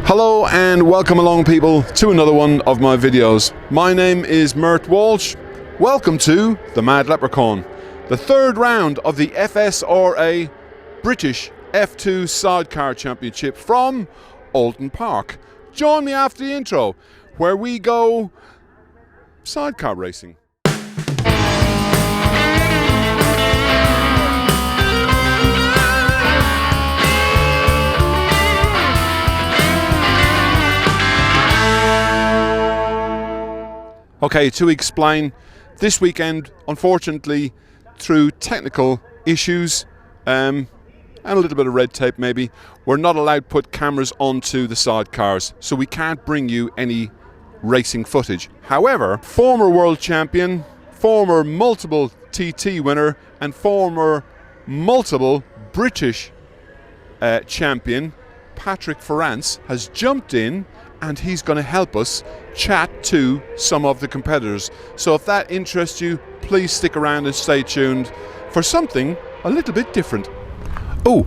Hello and welcome along people to another one of my videos. My name is Mert Walsh. Welcome to The Mad Leprechaun, the third round of the FSRA British F2 Sidecar Championship from Oulton Park. Join me after the intro where we go sidecar racing. Okay, to explain, this weekend, unfortunately, through technical issues and a little bit of red tape maybe, we're not allowed to put cameras onto the sidecars, so we can't bring you any racing footage. However, former world champion, former multiple TT winner, and former multiple British champion, Patrick Farrance, has jumped in and he's going to help us chat to some of the competitors. So if that interests you, please stick around and stay tuned for something a little bit different. Oh,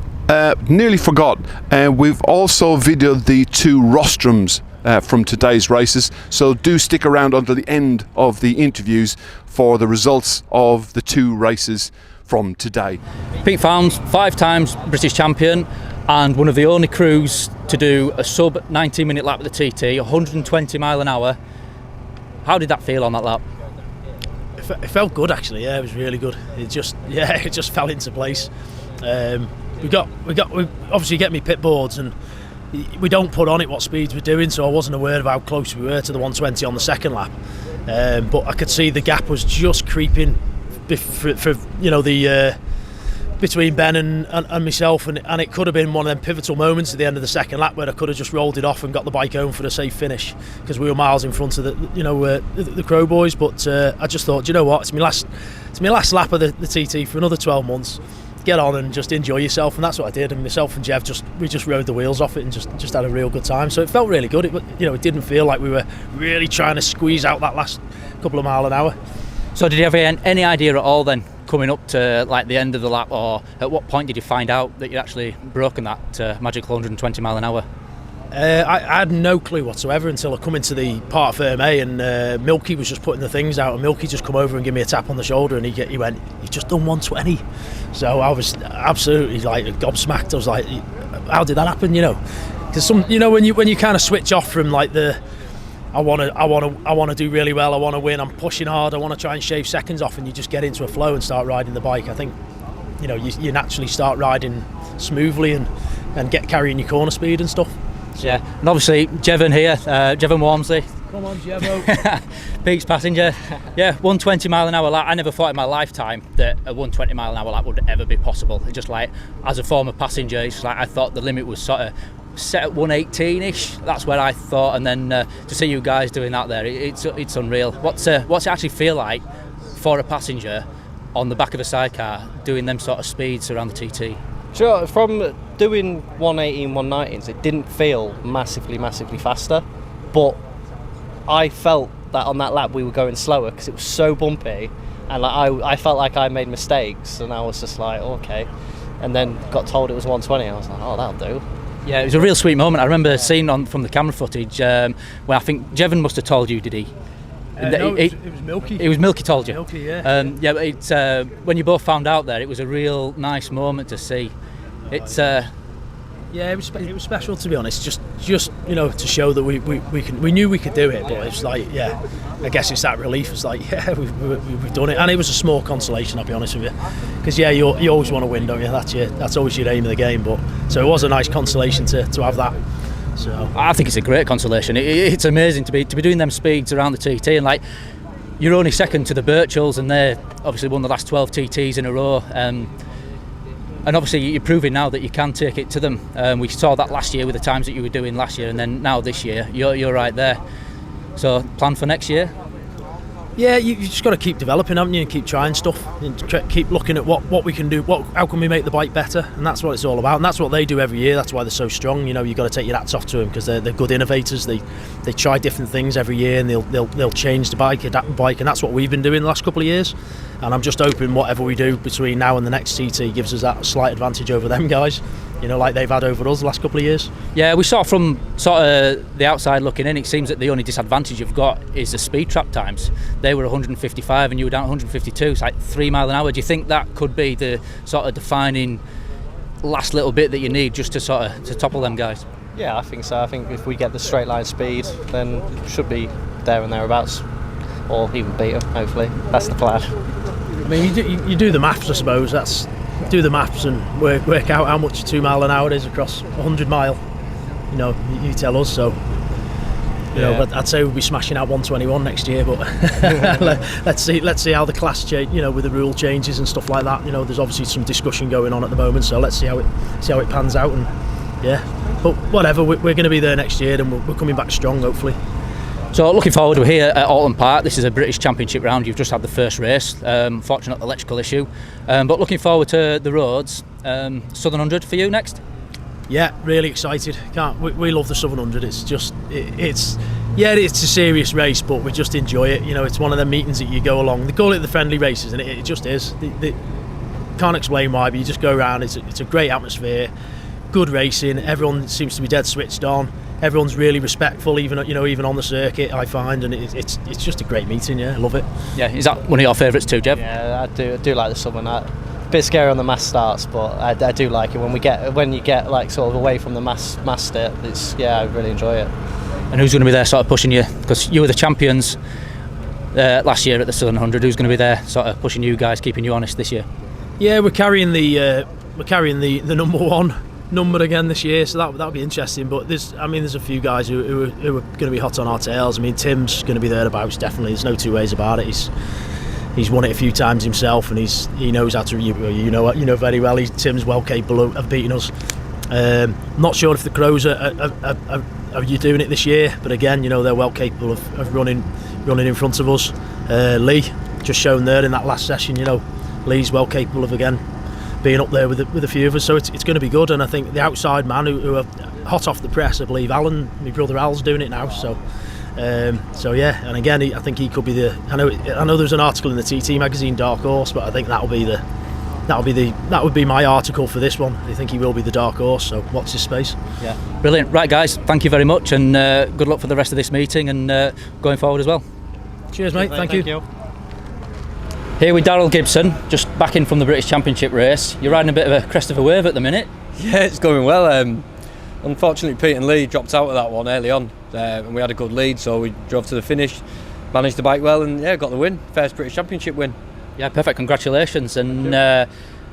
nearly forgot. We've also videoed the two rostrums from today's races, so do stick around until the end of the interviews for the results of the two races from today. Patrick Farrance, 5 times British champion, and one of the only crews to do a sub 19-minute lap at the TT, 120 mile an hour. How did that feel on that lap? It felt good actually. Yeah, it was really good. It just fell into place. We obviously get me pit boards and we don't put on it what speeds we're doing, so I wasn't aware of how close we were to the 120 on the second lap. But I could see the gap was just creeping for between Ben and myself, and it could have been one of them pivotal moments at the end of the second lap where I could have just rolled it off and got the bike home for a safe finish because we were miles in front of the Crow boys. But I just thought, you know what, it's my last lap of the TT for another 12 months. Get on and just enjoy yourself, and that's what I did. And myself and Jev we just rode the wheels off it and just had a real good time. So it felt really good. It didn't feel like we were really trying to squeeze out that last couple of mile an hour. So did you have any idea at all then, coming up to like the end of the lap, or at what point did you find out that you'd actually broken that magical 120 mile an hour? I had no clue whatsoever until I come into the part of F.S.R.A. and Milky was just putting the things out, and Milky just come over and give me a tap on the shoulder, and he went, "You've just done 120." So I was absolutely like gobsmacked. I was like, "How did that happen?" Because when you kind of switch off from like the I want to do really well, I want to win, I'm pushing hard, I want to try and shave seconds off, and you just get into a flow and start riding the bike. I think you naturally start riding smoothly and get carrying your corner speed and stuff. So. Yeah, and obviously Jevon here, Jevon Walmsley. Come on, Jevo. Peaks passenger. Yeah, 120 mile an hour lap. I never thought in my lifetime that a 120 mile an hour lap would ever be possible. It's just like, as a former passenger, it's like I thought the limit was sort of set at 118-ish. That's where I thought, and then to see you guys doing that there, it's unreal. What's it actually feel like for a passenger on the back of a sidecar doing them sort of speeds around the TT? Sure, from doing 118, 119s, it didn't feel massively faster, but I felt that on that lap we were going slower because it was so bumpy, and I felt like I made mistakes, and I was just like, okay, and then got told it was 120. I was like, oh, that'll do. Yeah, it was a real sweet moment. I remember seeing from the camera footage when I think Jevon must have told you, did he? No, it was Milky. It was Milky told you. Milky, yeah. Yeah, but it's when you both found out there, it was a real nice moment to see. It's yeah, it was special, to be honest. Just to show that we knew we could do it, but it's like, yeah, I guess it's that relief. It's like, yeah, we've done it, and it was a small consolation, I'll be honest with you, because yeah, you always want to win, don't you? That's always your aim of the game. But so it was a nice consolation to have that. So I think it's a great consolation. It's amazing to be doing them speeds around the TT, and like you're only second to the Birchells, and they're obviously won the last 12 TTs in a row. And obviously you're proving now that you can take it to them. We saw that last year with the times that you were doing last year, and then now this year you're right there. So plan for next year? Yeah, you just got to keep developing, haven't you, and keep trying stuff, and keep looking at what we can do, how can we make the bike better, and that's what it's all about, and that's what they do every year. That's why they're so strong. You've got to take your hats off to them, because they're good innovators. They try different things every year, and they'll change the bike, adapt the bike, and that's what we've been doing the last couple of years. And I'm just hoping whatever we do between now and the next TT gives us that slight advantage over them guys. like they've had over us the last couple of years. Yeah, we saw from sort of the outside looking in, it seems that the only disadvantage you've got is the speed trap times. They were 155 and you were down 152. It's like 3 mile an hour. Do you think that could be the sort of defining last little bit that you need just to sort of to topple them guys? Yeah, I think so. I think if we get the straight line speed, then it should be there and thereabouts, or even beat them. Hopefully, that's the plan. I mean, you do the maths, I suppose. Do the maths and work out how much 2 mile an hour is across 100 mile. You tell us. So, but I'd say we'll be smashing out 121 next year. But let's see how the class change. With the rule changes and stuff like that. There's obviously some discussion going on at the moment. So let's see how it pans out. And but whatever, we're going to be there next year, and we're coming back strong, hopefully. So looking forward, we're here at Oulton Park. This is a British Championship round. You've just had the first race, fortunate electrical issue. But looking forward to the roads. Southern 100 for you next? Yeah, really excited. We love the Southern 100. It's just, it's a serious race, but we just enjoy it. It's one of the meetings that you go along. They call it the friendly races, and it just is. They can't explain why, but you just go around. It's a great atmosphere, good racing. Everyone seems to be dead switched on. Everyone's really respectful, even on the circuit, I find, and it's just a great meeting. Yeah, I love it. Yeah, is that one of your favourites too, Jeff? Yeah, I do like the Southern. A bit scary on the mass starts, but I do like it when you get like sort of away from the mass step. I really enjoy it. And who's going to be there, sort of pushing you? Because you were the champions last year at the Southern 100. Who's going to be there, sort of pushing you guys, keeping you honest this year? Yeah, we're carrying the number one number again this year, so that'll be interesting. But there's a few guys who are going to be hot on our tails. I mean, Tim's going to be thereabouts, definitely. There's no two ways about it. He's won it a few times himself, and he knows how to. You know very well. Tim's well capable of beating us. Not sure if the Crows are you doing it this year, but again, they're well capable of running in front of us. Lee just shown there in that last session. Lee's well capable of again being up there with a few of us, so it's going to be good. And I think the outside man who are hot off the press, I believe Alan, my brother Al's doing it now. So yeah, and again, I think he could be the. I know there's an article in the TT magazine, Dark Horse, but I think that would be my article for this one. I think he will be the dark horse. So watch this space. Yeah, brilliant. Right, guys, thank you very much, and good luck for the rest of this meeting and going forward as well. Cheers, mate. Thank you. Here with Daryl Gibson, just back in from the British Championship race. You're riding a bit of a crest of a wave at the minute. Yeah, it's going well. Unfortunately, Pete and Lee dropped out of that one early on, and we had a good lead, so we drove to the finish, managed the bike well, and got the win. First British Championship win. Yeah, perfect. Congratulations. And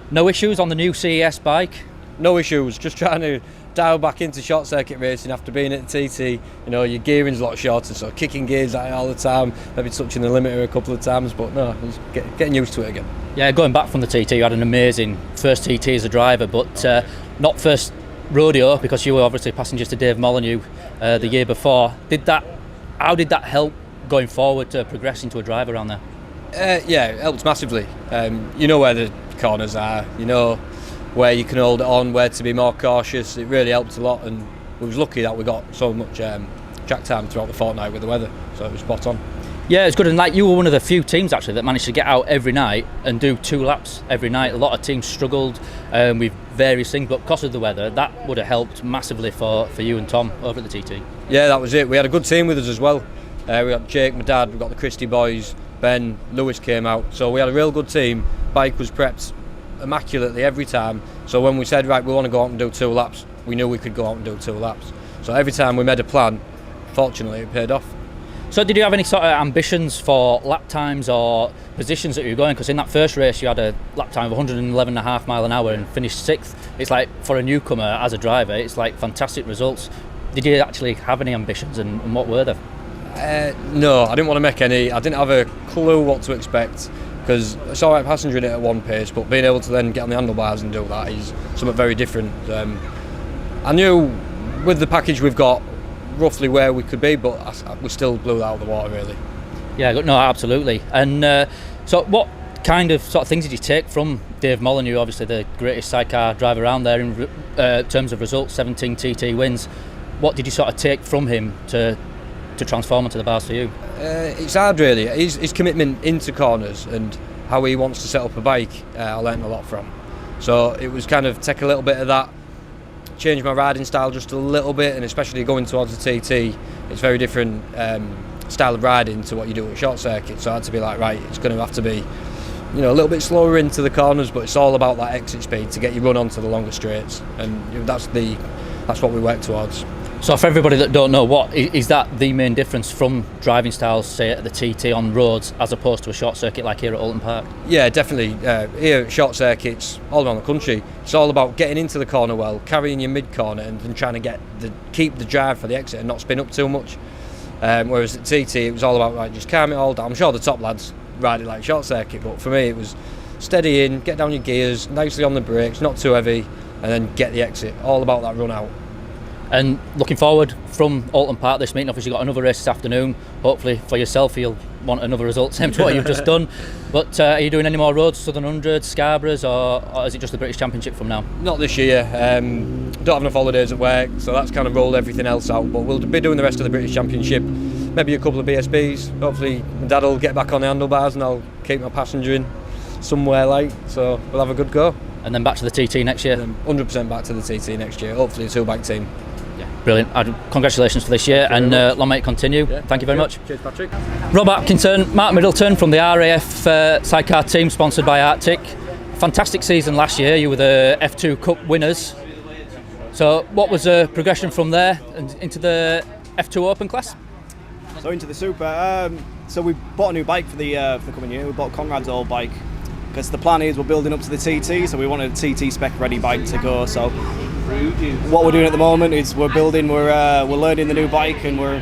no issues on the new CES bike? No issues. Just trying to dial back into short circuit racing after being at the TT. Your gearing's a lot shorter, so kicking gears at it all the time, maybe touching the limiter a couple of times, but no, getting used to it again. Yeah, going back from the TT, you had an amazing first TT as a driver, but not first rodeo, because you were obviously passengers to Dave Molyneux the year before. How did that help going forward to progress into a driver around there? Yeah, it helped massively. You know where the corners are, where you can hold it on, where to be more cautious. It really helped a lot, and we was lucky that we got so much track time throughout the fortnight with the weather, so it was spot on. Yeah, it's good, and you were one of the few teams actually that managed to get out every night and do 2 laps every night. A lot of teams struggled with various things, but because of the weather, that would have helped massively for you and Tom over at the TT. Yeah, that was it. We had a good team with us as well. We got Jake, my dad, we got the Christie boys, Ben, Lewis came out, so we had a real good team. Bike was prepped immaculately every time, so when we said right, we want to go out and do 2 laps, we knew we could go out and do 2 laps. So every time we made a plan, fortunately it paid off. So did you have any sort of ambitions for lap times or positions that you were going? Because in that first race you had a lap time of 111.5 mile an hour and finished 6th. It's like, for a newcomer as a driver, it's like fantastic results. Did you actually have any ambitions, and what were they? No, I didn't want to make any. I didn't have a clue what to expect, because it's alright passengering it at one pace, but being able to then get on the handlebars and do that is something very different. I knew with the package we've got roughly where we could be, but we still blew that out of the water, really. Yeah, no, absolutely. And so what kind of sort of things did you take from Dave Molyneux, obviously the greatest sidecar driver around there in terms of results, 17 TT wins? What did you sort of take from him to transform onto the bars for you? It's hard, really. His commitment into corners and how he wants to set up a bike, I learnt a lot from. So it was kind of take a little bit of that changed my riding style just a little bit, and especially going towards the TT, it's very different style of riding to what you do at short circuit. So I had to be like, right, it's going to have to be, you know, a little bit slower into the corners, but it's all about that exit speed to get you run onto the longer straights, and that's what we work towards. So for everybody that don't know, what is that the main difference from driving styles, say at the TT on roads, as opposed to a short circuit like here at Oulton Park? Yeah, definitely. Here at short circuits all around the country, it's all about getting into the corner well, carrying your mid corner, and trying to keep the drive for the exit and not spin up too much. Whereas at TT, it was all about, right, just calm it all down. I'm sure the top lads ride it like short circuit, but for me it was steady in, get down your gears, nicely on the brakes, not too heavy, and then get the exit. All about that run out. And looking forward from Oulton Park this meeting, obviously you've got another race this afternoon. Hopefully for yourself you'll want another result same to what you've just done. But are you doing any more roads, Southern 100s, Scarboroughs, or is it just the British Championship from now? Not this year. Don't have enough holidays at work, so that's kind of rolled everything else out. But we'll be doing the rest of the British Championship, maybe a couple of BSBs. Hopefully my dad will get back on the handlebars and I'll keep my passenger in somewhere light, so we'll have a good go. And then back to the TT next year? 100% back to the TT next year, hopefully a two-bike team. Brilliant. Congratulations for this year, and long may it continue. Yeah, thank you very much. Cheers, Patrick. Rob Atkinson, Mark Middleton from the RAF sidecar team sponsored by Arctic. Fantastic season last year. You were the F2 Cup winners. So what was the progression from there and into the F2 Open class? So into the Super. So we bought a new bike for the coming year. We bought Conrad's old bike because the plan is we're building up to the TT, so we wanted a TT spec ready bike to go. So what we're doing at the moment is we're learning the new bike, and we're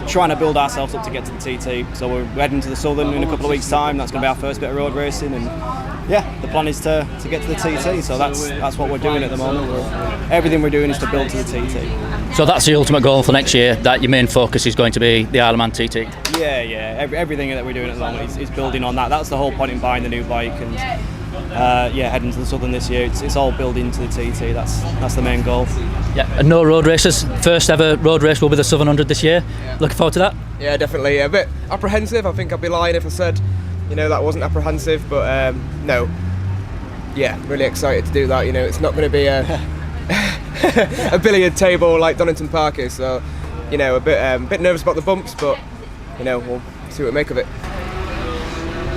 trying to build ourselves up to get to the TT. So we're heading to the Southern in a couple of weeks' time. That's going to be our first bit of road racing, and yeah, the plan is to get to the TT. So that's what we're doing at the moment. Everything we're doing is to build to the TT. So that's the ultimate goal for next year, that your main focus is going to be the Isle of Man TT? Yeah. Everything that we're doing at the moment is building on that. That's the whole point in buying the new bike, and heading to the Southern this year. It's all building to the TT. That's the main goal. Yeah, and no road races. First ever road race will be the Southern 100 this year. Looking forward to that? Yeah, definitely. A bit apprehensive. I think I'd be lying if I said, that wasn't apprehensive. But no. Yeah, really excited to do that. It's not going to be a a billiard table like Donington Park is. So, a bit nervous about the bumps, but we'll see what we make of it.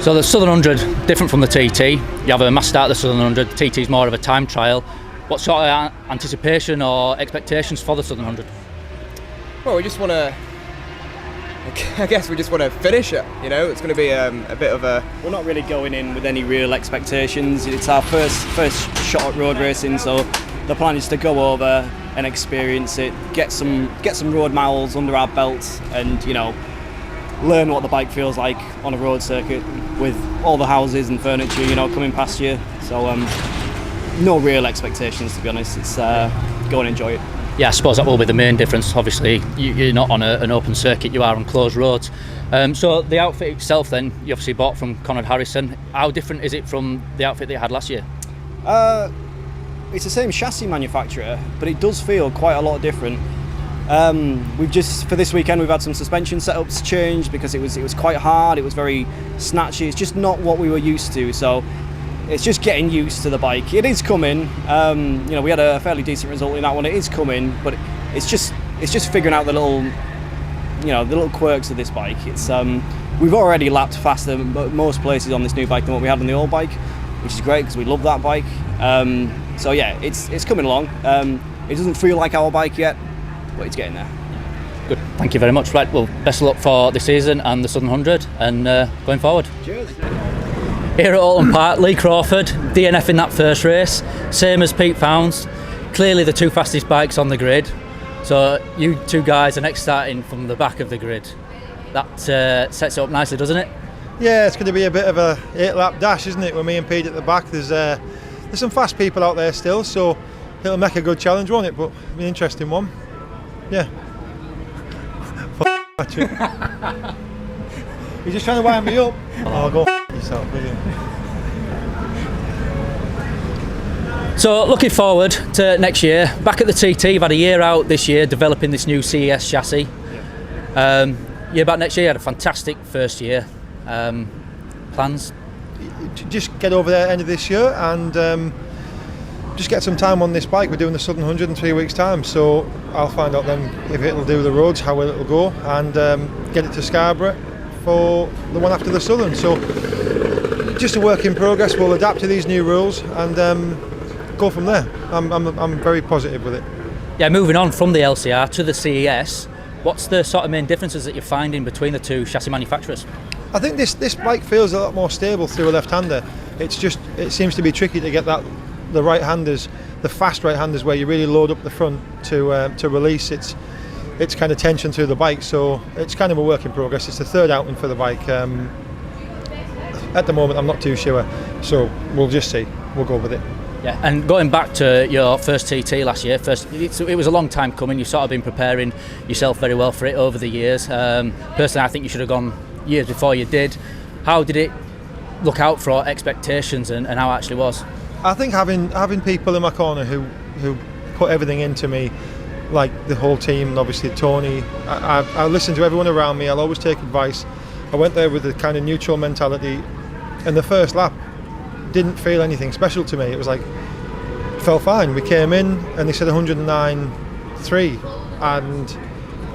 So the Southern 100, different from the TT. You have a mass start at the Southern 100. The TT is more of a time trial. What sort of anticipation or expectations for the Southern 100? Well, we just want to. I guess we just want to finish it. It's going to be a bit of a. We're not really going in with any real expectations. It's our first shot at road racing, so the plan is to go over and experience it, get some road miles under our belts, and learn what the bike feels like on a road circuit with all the houses and furniture, coming past you. So no real expectations, to be honest. It's go and enjoy it. Yeah, I suppose that will be the main difference. Obviously, you're not on an open circuit, you are on closed roads. So the outfit itself then, you obviously bought from Conrad Harrison. How different is it from the outfit that you had last year? It's the same chassis manufacturer, but it does feel quite a lot different. We've just, for this weekend, we've had some suspension setups changed because it was quite hard, it was very snatchy. It's just not what we were used to, so it's just getting used to the bike. It is coming. We had a fairly decent result in that one. It is coming, but it's just figuring out the little quirks of this bike. It's we've already lapped faster most places on this new bike than what we had on the old bike, which is great because we love that bike. So yeah, it's coming along. It doesn't feel like our bike yet, but it's getting there. Good, thank you very much. Right, well, best of luck for the season and the Southern 100, and going forward. Cheers. Here at Oulton Park, Lee Crawford, DNF in that first race, same as Pete Farrance. Clearly the two fastest bikes on the grid. So you two guys are next starting from the back of the grid. That sets it up nicely, doesn't it? Yeah, it's going to be a bit of a 8-lap dash, isn't it, with me and Pete at the back. There's some fast people out there still, so it'll make a good challenge, won't it? But it'll be an interesting one. Yeah. Patrick. You're just trying to wind me up. Oh, go yourself, will you? So looking forward to next year, back at the TT, you've had a year out this year developing this new CES chassis. Year back next year, you had a fantastic first year. Plans? Just get over there end of this year and just get some time on this bike. We're doing the Southern 100 in 3 weeks' time, so I'll find out then if it'll do the roads, how well it'll go, and get it to Scarborough for the one after the Southern. So just a work in progress. We'll adapt to these new rules and go from there. I'm very positive with it. Yeah, moving on from the LCR to the CES, what's the sort of main differences that you're finding between the two chassis manufacturers? I think this bike feels a lot more stable through a left-hander. It seems to be tricky to get the right-handers, the fast right-handers, where you really load up the front to release its kind of tension through the bike. So it's kind of a work in progress. It's the third outing for the bike. At the moment, I'm not too sure, so we'll just see. We'll go with it. Yeah, and going back to your first TT last year, it was a long time coming. You've sort of been preparing yourself very well for it over the years. Personally, I think you should have gone years before you did. How did it look out for expectations and how it actually was? I think having people in my corner who put everything into me, like the whole team, and obviously Tony. I listen to everyone around me. I'll always take advice. I went there with a kind of neutral mentality, and the first lap didn't feel anything special to me. It was like, felt fine. We came in and they said 109.3, and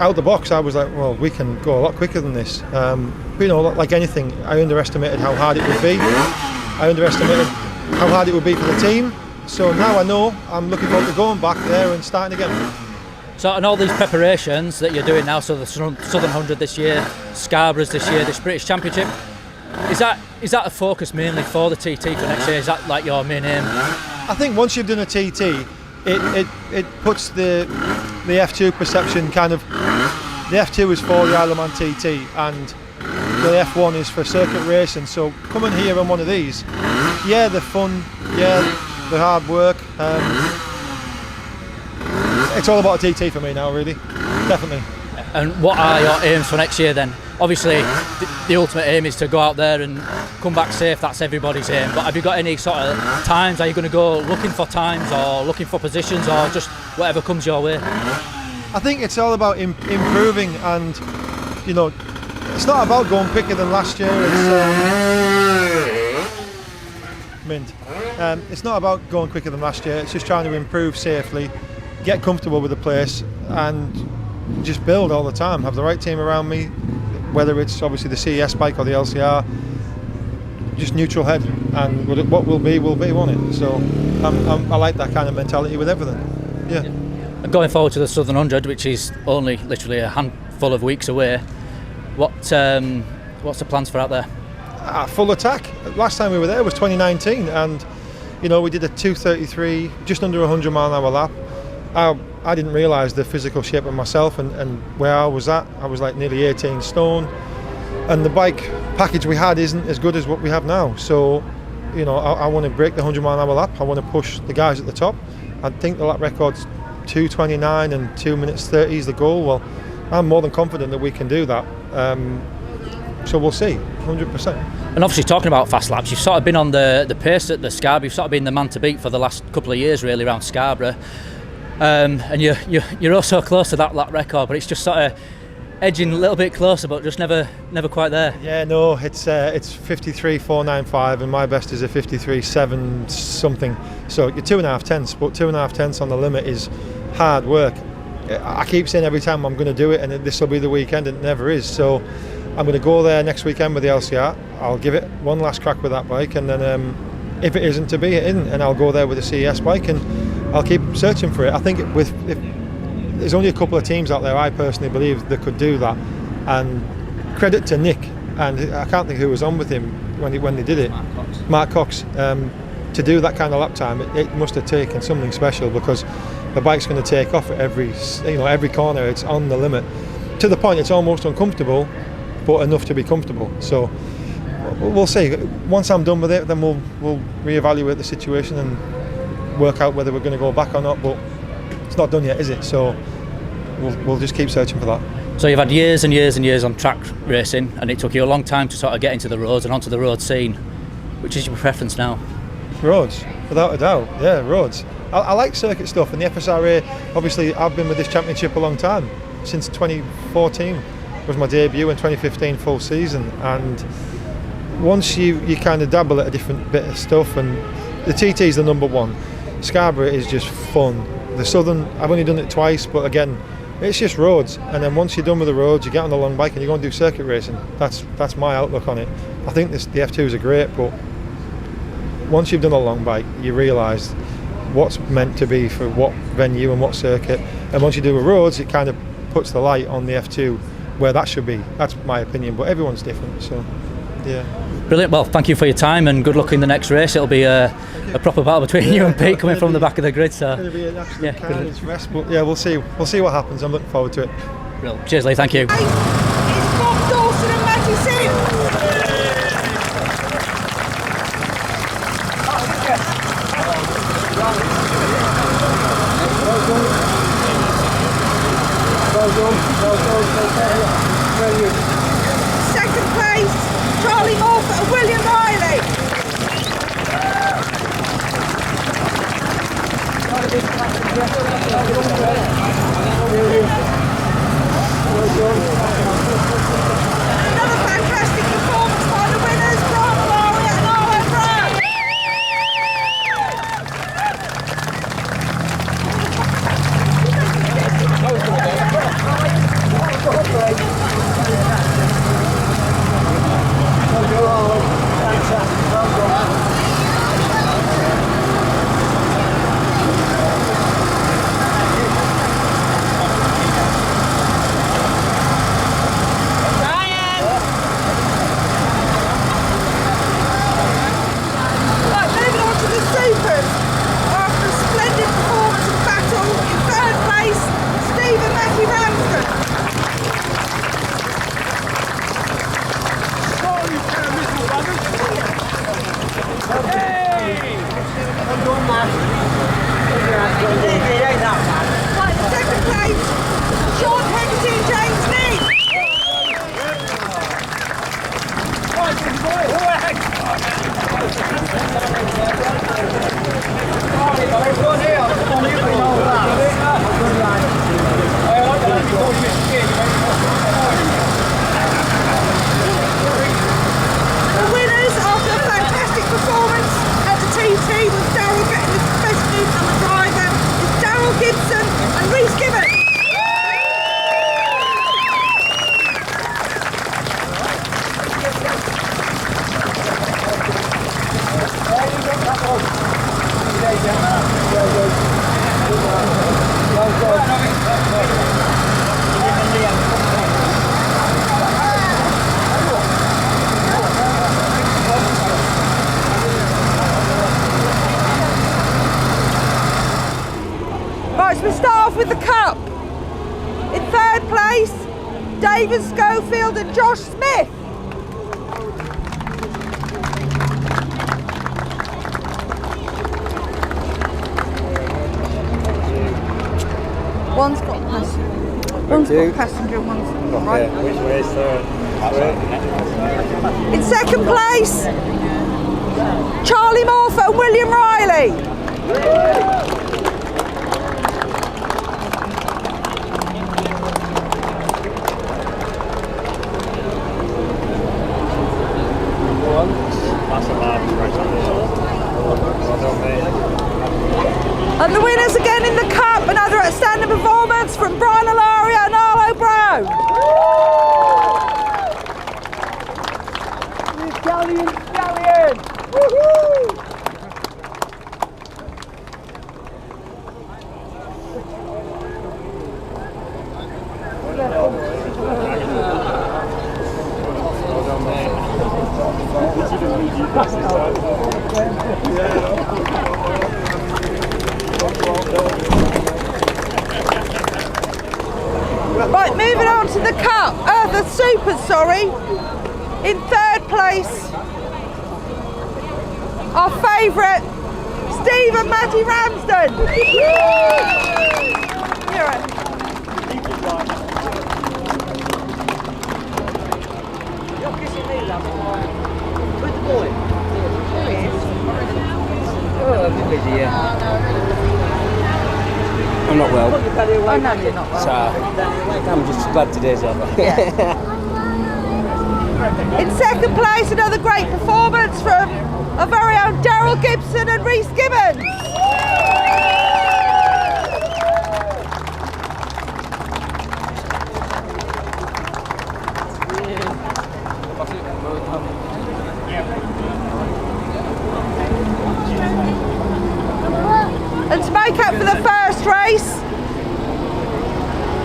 out the box I was like, well, we can go a lot quicker than this. But, you know, like anything, I underestimated how hard it would be. I underestimated how hard it would be for the team. So now I know I'm looking forward to going back there and starting again. So, and all these preparations that you're doing now, so the Southern 100 this year, Scarborough's this year, this British Championship, is that a focus mainly for the TT for next year? Is that like your main aim? I think once you've done a TT, it puts the F2 perception kind of. The F2 is for the Isle of Man TT, and the F1 is for circuit racing. So coming here on one of these, yeah, they're fun, yeah, they're hard work. It's all about a TT for me now, really, definitely. And what are your aims for next year then? Obviously, the ultimate aim is to go out there and come back safe. That's everybody's aim. But have you got any sort of times? Are you going to go looking for times or looking for positions or just whatever comes your way? I think it's all about improving, and you know, it's not about going quicker than last year. It's not about going quicker than last year. It's just trying to improve safely, get comfortable with the place, and just build all the time. Have the right team around me, whether it's obviously the CES bike or the LCR. Just neutral head, and what will be, won't it? So I like that kind of mentality with everything. Yeah. Going forward to the Southern 100, which is only literally a handful of weeks away, what's the plans for out there? Full attack. Last time we were there was 2019, and you know, we did a 2:33, just under 100 mile an hour lap. I didn't realise the physical shape of myself and where I was at. I was like nearly 18 stone, and the bike package we had isn't as good as what we have now. So, you know, I want to break the 100 mile an hour lap. I want to push the guys at the top. I think the lap record's 2:29 and 2 minutes 30 is the goal. Well, I'm more than confident that we can do that. So we'll see, 100%. And obviously, talking about fast laps, you've sort of been on the pace at the Scarborough. You've sort of been the man to beat for the last couple of years, really, around Scarborough. And you're also close to that lap record, but it's just sort of edging a little bit closer, but just never quite there. Yeah, no, it's 53.495, and my best is a 53.7 something. So you're 2.5 tenths, but 2.5 tenths on the limit is hard work. I keep saying every time I'm going to do it, and this will be the weekend, and it never is. So I'm going to go there next weekend with the LCR. I'll give it one last crack with that bike, and then if it isn't to be, it isn't, and I'll go there with the CES bike, and I'll keep searching for it. I think there's only a couple of teams out there, I personally believe, that could do that. And credit to Nick, and I can't think who was on with him when they did it. Mark Cox. To do that kind of lap time, it must have taken something special, because the bike's going to take off at every corner. It's on the limit, to the point it's almost uncomfortable, but enough to be comfortable. So we'll see. Once I'm done with it, then we'll reevaluate the situation and work out whether we're going to go back or not. But it's not done yet, is it? So we'll just keep searching for that. So you've had years and years and years on track racing, and it took you a long time to sort of get into the roads and onto the road scene. Which is your preference now? Roads, without a doubt. Yeah, roads. I like circuit stuff, and the FSRA, obviously I've been with this championship a long time. Since 2014 was my debut, in 2015 full season, and once you kind of dabble at a different bit of stuff, and the TT is the number one. Scarborough is just fun. The Southern, I've only done it twice, but again, it's just roads. And then once you're done with the roads, you get on the long bike and you go and do circuit racing. That's my outlook on it. I think the F2s are great, but once you've done a long bike, you realise what's meant to be for what venue and what circuit. And once you do the roads, it kind of puts the light on the F2 where that should be. That's my opinion, but everyone's different, so yeah. Brilliant. Well, thank you for your time and good luck in the next race. It'll be a proper battle between you and Pete coming from the back of the grid. So it's going to be an absolute carnage rest, but yeah, we'll see what happens. I'm looking forward to it. Brilliant. Cheers, Lee. Thank you. It's Bob Dawson and Matty Sims. Second place, Charlie Morford and William Riley. Another fantastic performance by the winners, Brian Lowry and Arlo Brown. Right, moving on to the Supers. After a splendid performance and battle, in third place, Steve and Matthew Ramsden. Right, second place, Sean Hegarty and James Lee. The winners after a fantastic performance at the TT with Darryl getting the best news on the driver is Darryl Gibson and Rhys Gibbons. Right, so we start off with the Cup. In third place, David Schofield and Josh Smith. One's got passenger, one's got right. Which way is third? In second place, Charlie Morford and William Riley. That's a large well done, mate. And the winners again in the Cup, another outstanding performance from Brian Alaria and Arlo Brown. Italian stallion! Woohoo! Right, moving on to the Cup, the Supers, sorry. In third place, our favourite, Steve and Matty Ramsden. Here it. You're kissing me, love. Where's the boy? There he is. Oh, I'm busy, yeah. I'm not well. Oh no, you're not well. So I'm just glad today's over. In second place, another great performance from our very own Darryl Gibson and Rhys Gibbons. And to make up for the first race,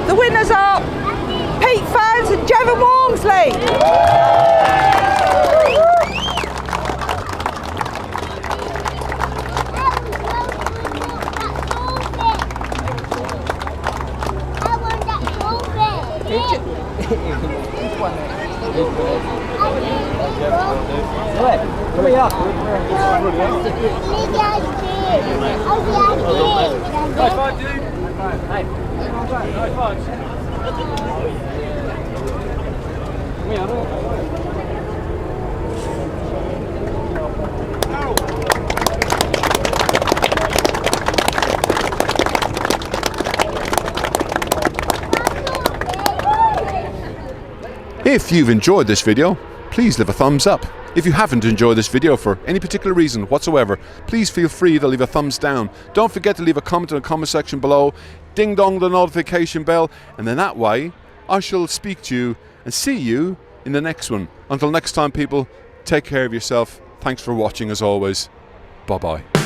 the winners are Pete Farrance and Jevon Walmsley. If you've enjoyed this video, please leave a thumbs up. If you haven't enjoyed this video for any particular reason whatsoever, please feel free to leave a thumbs down. Don't forget to leave a comment in the comment section below, ding dong the notification bell, and then that way I shall speak to you and see you in the next one. Until next time, people, take care of yourself. Thanks for watching as always. Bye bye.